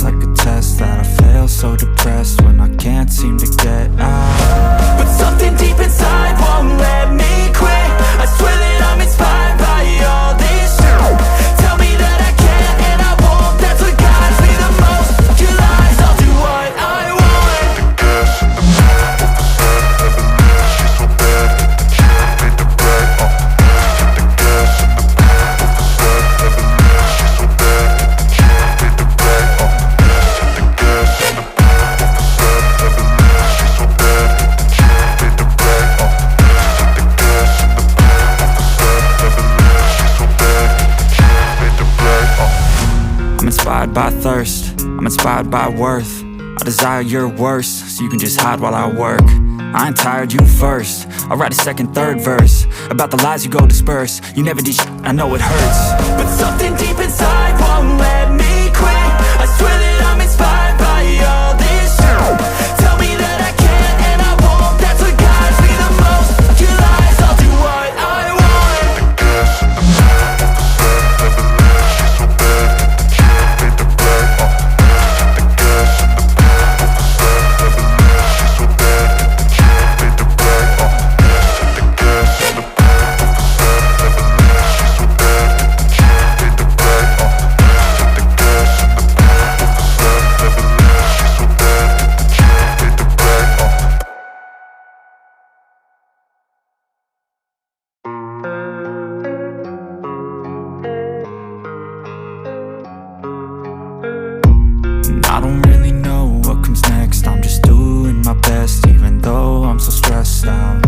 feels like a test that I fail, so depressed when I can't seem to get out. But something deep inside won't let me quit. I swear that I'm inspired by all this shit. Tell me that I can and I won't, that's what guides me the most. Your lies, I'll do what I want. Inspired by thirst, I'm inspired by worth. I desire your worst, so you can just hide while I work. I ain't tired, you first. I'll write a second, third verse about the lies you go disperse. You never did shit, I know it hurts. But something deep inside won't let me quit. I swear that I'm inspired by all this shit. Tell me that I can and I won't, that's what guides me the most. Your lies, I'll do what I want. I don't really know what comes next. I'm just doing my best, even though I'm so stressed out.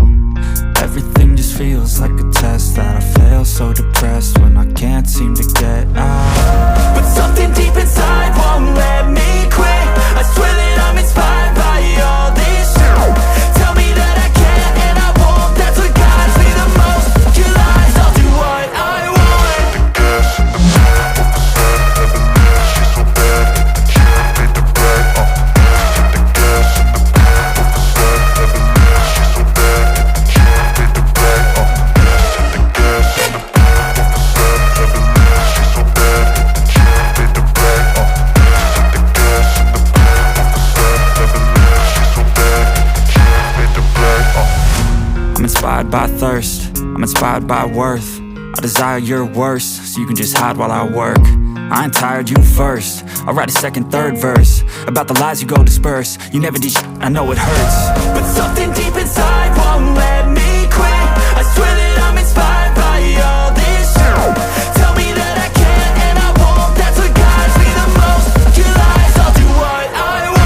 Everything just feels like a test that I fail, so depressed when I can't seem to get out. But something deep inside won't let me quit. I swear that I'm inspired by all this shit. Tell me that I can and I won't, that's what guides me the most. Your lies, I'll do what I want. I'm inspired by thirst, I'm inspired by worth. I desire your worst, so you can just hide while I work. I ain't tired, you first. I'll write a second, third verse about the lies you go disperse. You never did shit, I know it hurts. But something deep inside won't let me quit. I swear that I'm inspired by all this shit. Tell me that I can and I won't, that's what guides me the most. Your lies, I'll do what I want.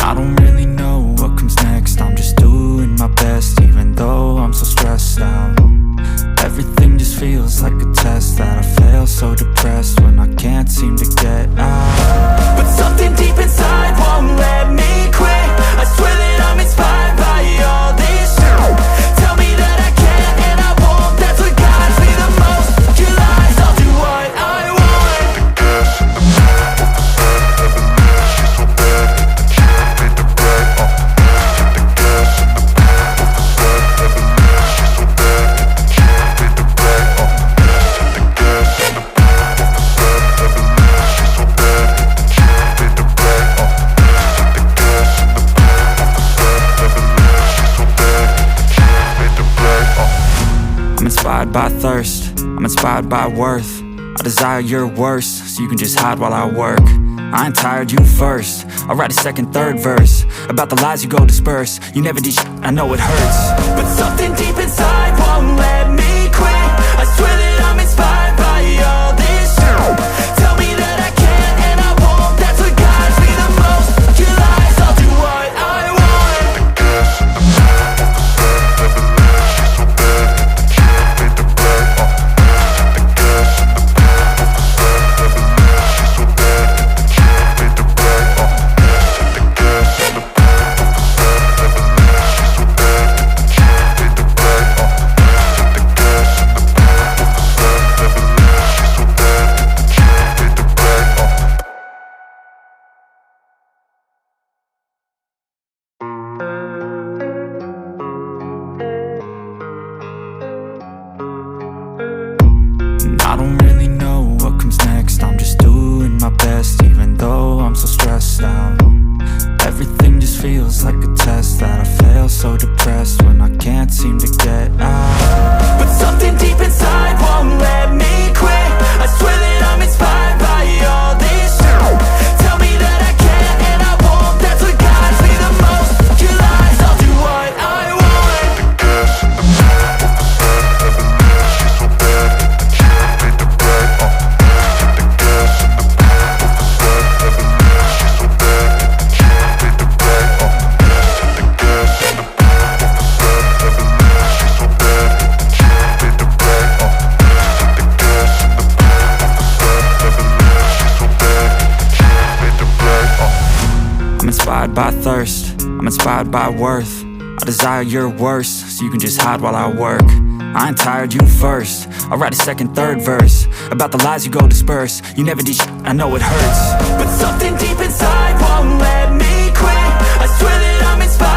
I don't really know what comes next. I'm just doing my best, even though I'm so stressed out. Everything just feels like a test that I fail, so depressed when I can't seem to get out. But something deep inside won't let me quit. I swear that I'm inspired by all this shit. Tell me that I can and I won't, that's what guides me the most. Your lies, I'll do what I want. I'm inspired by thirst, I'm inspired by worth. I desire your worst, so you can just hide while I work. I ain't tired, you first. I'll write a second, third verse about the lies you go disperse. You never did shit, I know it hurts. But something deep inside won't let me quit. I swear that I'm inspired by all this shit. Tell me that I can and I won't, that's what guides me the most. Your lies, I'll do what I want. I don't really know what comes next. I'm just doing my best, even though I'm so stressed out. Everything just feels like a test that I fail, so depressed when I can't seem to get out. But something deep inside won't let me quit. I swear that I'm inspired by all this shit. Tell me that I can and I won't. That's what guides me the most. Your lies, I'll do what I want. Inspired by thirst, I'm inspired by worth. I desire your worst, so you can just hide while I work. I ain't tired, you first. I'll write a second, third verse about the lies you go disperse. You never did shit, I know it hurts. But something deep inside won't let me quit. I swear that I'm inspired